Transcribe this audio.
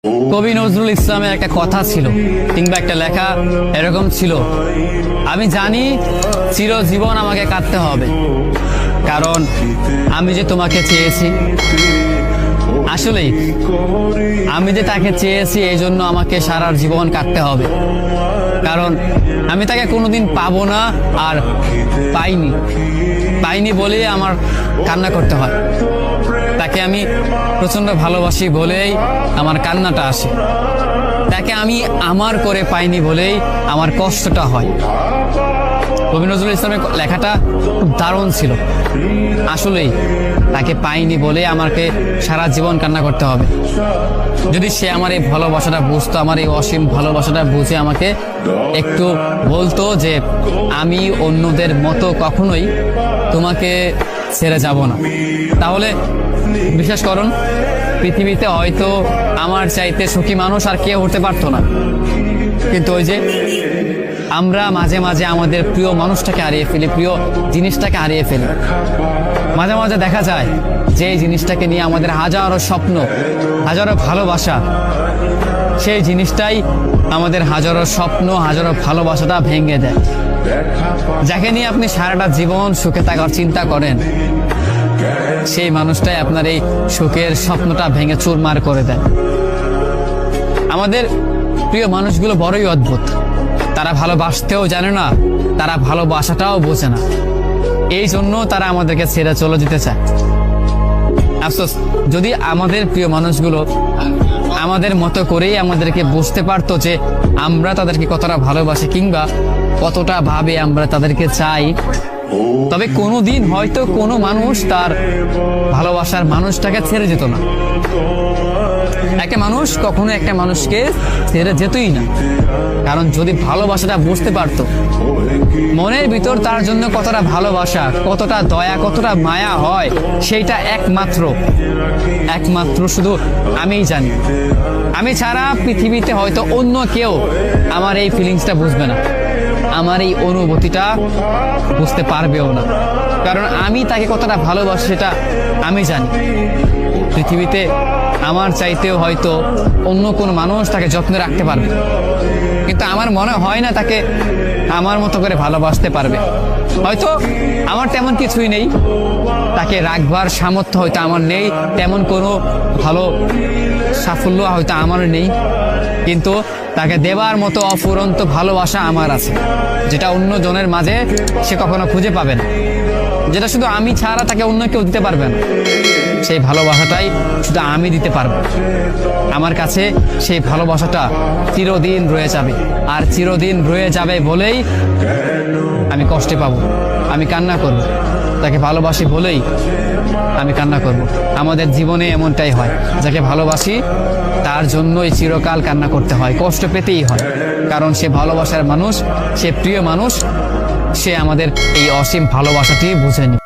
কবি নজরুল ইসলামের একটা কথা ছিল কিংবা একটা লেখা এরকম ছিল, আমি জানি চিরজীবন আমাকে কাঁদতে হবে, কারণ আমি যে তোমাকে চেয়েছি। আসলেই আমি যে তাকে চেয়েছি এই জন্য আমাকে সারা জীবন কাটতে হবে, কারণ আমি তাকে কোনোদিন পাবো না, আর পাইনি বলেই আমার কান্না করতে হয়। তাকে আমি প্রচন্ড ভালোবাসি বলেই আমার কান্নাটা আসে, তাকে আমি আমার করে পাইনি বলেই আমার কষ্টটা হয়। কবি নজরুল ইসলামের লেখাটা খুব দারুণ ছিল। আসলেই তাকে পাইনি বলে আমাকে সারা জীবন কান্না করতে হবে। যদি সে আমার এই ভালোবাসাটা বুঝতো, আমার এই অসীম ভালোবাসাটা বুঝে আমাকে একটু বলতো যে আমি অন্যদের মতো কখনোই তোমাকে ছেড়ে যাব না, তাহলে বিশ্বাস করুন পৃথিবীতে হয়তো আমার চাইতে সুখী মানুষ আর কেউ হতে পারতো না। কিন্তু ওই যে আমরা মাঝে মাঝে আমাদের প্রিয় মানুষটাকে হারিয়ে ফেলি, প্রিয় জিনিসটাকে হারিয়ে ফেলি। মাঝে মাঝে দেখা যায় যে এই জিনিসটাকে নিয়ে আমাদের হাজারো স্বপ্ন, হাজারো ভালোবাসা, সেই জিনিসটাই আমাদের হাজারো স্বপ্ন, হাজারো ভালোবাসাটা ভেঙে দেয়। যাকে নিয়ে আপনি সারাটা জীবন সুখে থাকার চিন্তা করেন, সেই মানুষটাই আপনার এই সুখের স্বপ্নটা ভেঙে চুরমার করে দেয়। আমাদের প্রিয় মানুষগুলো বড়ই অদ্ভুত, তারা ভালোবাসতেও জানে না, তারা ভালোবাসাটাও বোঝে না, এই জন্য তারা আমাদেরকে ছেড়ে চলে যেতে চায়। আফসোস, যদি আমাদের প্রিয় মানুষগুলো আমাদের মতো করেই আমাদেরকে বুঝতে পারতো যে আমরা তাদেরকে কতটা ভালোবাসি কিংবা কতটা ভাবে আমরা তাদেরকে চাই, তবে কোনোদিন হয়তো কোনো মানুষ তার ভালোবাসার মানুষটাকে ছেড়ে যেত না। একটা মানুষ কখনো একটা মানুষকে ছেড়ে যেতই না, কারণ যদি ভালোবাসাটা বুঝতে পারতো, মনের ভিতর তার জন্য কতটা ভালোবাসা, কতটা দয়া, কতটা মায়া হয়, সেইটা একমাত্র শুধু আমিই জানি। আমি ছাড়া পৃথিবীতে হয়তো অন্য কেউ আমার এই ফিলিংসটা বুঝবে না, আমার এই অনুভূতিটা বুঝতে পারবেও না, কারণ আমি তাকে কতটা ভালোবাসি সেটা আমি জানি। পৃথিবীতে আমার চাইতেও হয়তো অন্য কোনো মানুষ তাকে যত্নে রাখতে পারবে, কিন্তু আমার মনে হয় না তাকে আমার মতো করে ভালোবাসতে পারবে। হয়তো আমার তেমন কিছুই নেই, তাকে রাখবার সামর্থ্য হয়তো আমার নেই, তেমন কোনো ভালো সাফল্য হয়তো আমার নেই, কিন্তু তাকে দেবার মতো অফুরন্ত ভালোবাসা আমার আছে, যেটা অন্য জনের মাঝে সে কখনো খুঁজে পাবে না, যেটা শুধু আমি ছাড়া তাকে অন্য কেউ দিতে পারবে না। সেই ভালোবাসাটাই শুধু আমি দিতে পারবো। আমার কাছে সেই ভালোবাসাটা চিরদিন রয়ে যাবে, আর চিরদিন রয়ে যাবে বলেই আমি কষ্টে পাবো, আমি কান্না করব, তাকে ভালোবাসি বলেই আমি কান্না করব। আমাদের জীবনে এমনটাই হয়, যাকে ভালোবাসি তার জন্যই চিরকাল কান্না করতে হয়, কষ্ট পেতেই হয়, কারণ সে ভালোবাসার মানুষ, সে প্রিয় মানুষ, সে আমাদের এই অসীম ভালোবাসাটি বুঝেনি।